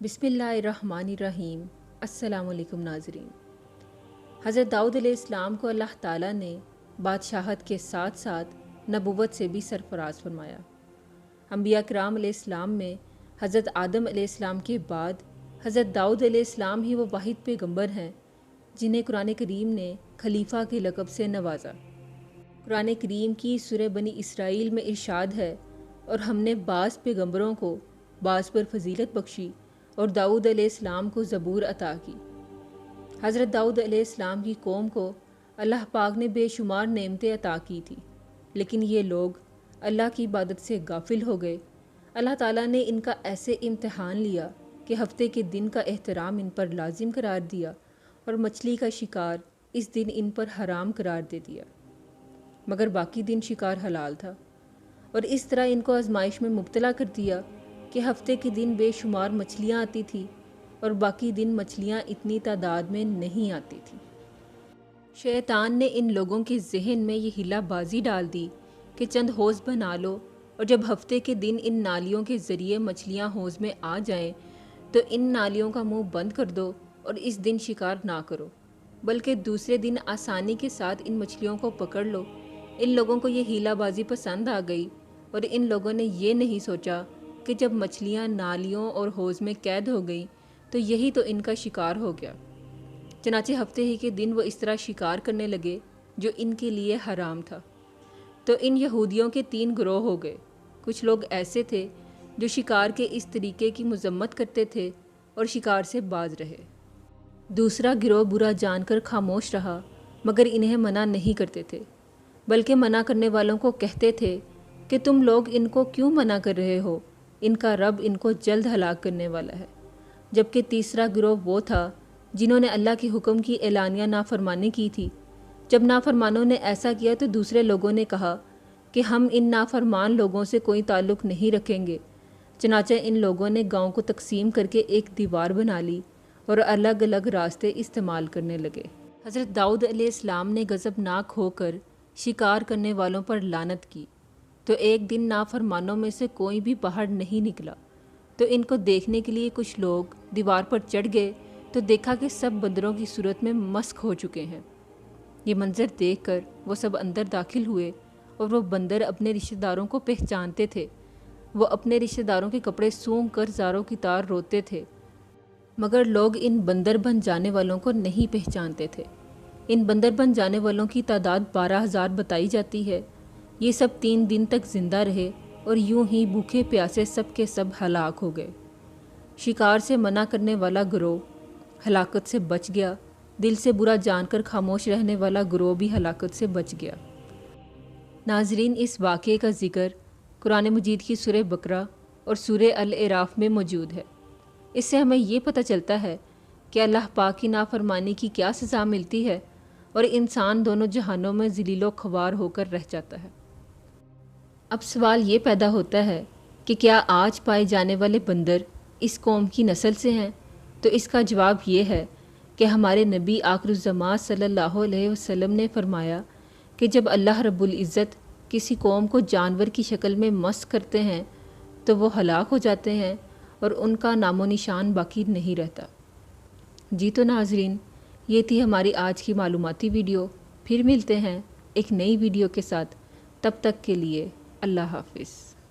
बिस्मिल्लाहिर्रहमानिर्रहीम। अस्सलाम वालेकुम नाज़रीन। हज़रत दाऊद अलैहिस्सलाम को अल्लाह ताला ने बादशाहत के साथ साथ नबुव्वत से भी सरफराज फरमाया। अंबिया किराम अलैहिस्सलाम में हज़रत आदम अलैहिस्सलाम के बाद हज़रत दाऊद अलैहिस्सलाम ही वो वाहिद पैगंबर हैं जिन्हें कुरान करीम ने खलीफा के लक़ब से नवाजा। कुरान करीम की सूरह बनी इसराइल में इरशाद है, और हमने बाज़ पैगंबरों को बाज़ पर फजीलत बख्शी और दाऊद अलैहिस्सलाम को ज़बूर अता की। हज़रत दाऊद अलैहिस्सलाम की कौम को अल्लाह पाक ने बेशुमार नेमतें अता की थी, लेकिन ये लोग अल्लाह की इबादत से गाफिल हो गए। अल्लाह ताला ने इनका ऐसे इम्तिहान लिया कि हफ्ते के दिन का एहतराम इन पर लाजिम करार दिया और मछली का शिकार इस दिन इन पर हराम करार दे दिया, मगर बाकी दिन शिकार हलाल था। और इस तरह इनको आजमाइश में मुब्तला कर दिया कि हफ्ते के दिन बेशुमार मछलियाँ आती थी और बाकी दिन मछलियाँ इतनी तादाद में नहीं आती थी। शैतान ने इन लोगों के जहन में ये हिलाबाजी डाल दी कि चंद हौज़ बना लो, और जब हफ्ते के दिन इन नालियों के ज़रिए मछलियाँ हौज़ में आ जाएं तो इन नालियों का मुंह बंद कर दो और इस दिन शिकार ना करो, बल्कि दूसरे दिन आसानी के साथ इन मछलियों को पकड़ लो। इन लोगों को ये हीलाबाजी पसंद आ गई और इन लोगों ने ये नहीं सोचा कि जब मछलियाँ नालियों और हौज़ में कैद हो गई तो यही तो इनका शिकार हो गया। चनाचे हफ्ते ही के दिन वो इस तरह शिकार करने लगे जो इनके लिए हराम था। तो इन यहूदियों के 3 गिरोह हो गए। कुछ लोग ऐसे थे जो शिकार के इस तरीके की मजम्मत करते थे और शिकार से बाज रहे। दूसरा गिरोह बुरा जानकर खामोश रहा, मगर इन्हें मना नहीं करते थे, बल्कि मना करने वालों को कहते थे कि तुम लोग इनको क्यों मना कर रहे हो, इनका रब इनको जल्द हलाक करने वाला है। जबकि तीसरा गिरोह वो था जिन्होंने अल्लाह के हुक्म की एलानिया नाफरमानी की थी। जब नाफरमानों ने ऐसा किया तो दूसरे लोगों ने कहा कि हम इन नाफरमान लोगों से कोई ताल्लुक़ नहीं रखेंगे। चनाचे इन लोगों ने गांव को तकसीम करके एक दीवार बना ली और अलग अलग रास्ते इस्तेमाल करने लगे। हज़रत दाऊद अलैहिस्सलाम ने गज़बनाक होकर शिकार करने वालों पर लानत की, तो एक दिन नाफरमानों में से कोई भी बाहर नहीं निकला। तो इनको देखने के लिए कुछ लोग दीवार पर चढ़ गए तो देखा कि सब बंदरों की सूरत में मस्क हो चुके हैं। ये मंजर देखकर वो सब अंदर दाखिल हुए और वो बंदर अपने रिश्तेदारों को पहचानते थे। वो अपने रिश्तेदारों के कपड़े सूंघ कर ज़ारों की तार रोते थे, मगर लोग इन बंदर बन जाने वालों को नहीं पहचानते थे। इन बंदर बन जाने वालों की तादाद 12,000 बताई जाती है। ये सब 3 दिन तक जिंदा रहे और यूं ही भूखे प्यासे सब के सब हलाक हो गए। शिकार से मना करने वाला गिरोह हलाकत से बच गया, दिल से बुरा जानकर खामोश रहने वाला गिरोह भी हलाकत से बच गया। नाजरीन, इस वाक़े का ज़िक्र कुरान मजीद की सूरह बकरा और सूरह अल एराफ में मौजूद है। इससे हमें ये पता चलता है कि अल्लाह पाक की नाफरमानी की क्या सज़ा मिलती है और इंसान दोनों जहानों में ज़लीलो ख्वार होकर रह जाता है। अब सवाल ये पैदा होता है कि क्या आज पाए जाने वाले बंदर इस कौम की नस्ल से हैं? तो इसका जवाब ये है कि हमारे नबी आखिरुज़्ज़मान सल्लल्लाहु अलैहि वसल्लम ने फरमाया कि जब अल्लाह रब्बुल इज़्ज़त किसी कौम को जानवर की शक्ल में मस्त करते हैं तो वो हलाक हो जाते हैं और उनका नामो निशान बाकी नहीं रहता। जी तो नाजरीन, ये थी हमारी आज की मालूमाती वीडियो। फिर मिलते हैं एक नई वीडियो के साथ, तब तक के लिए अल्लाह हाफ़िज़।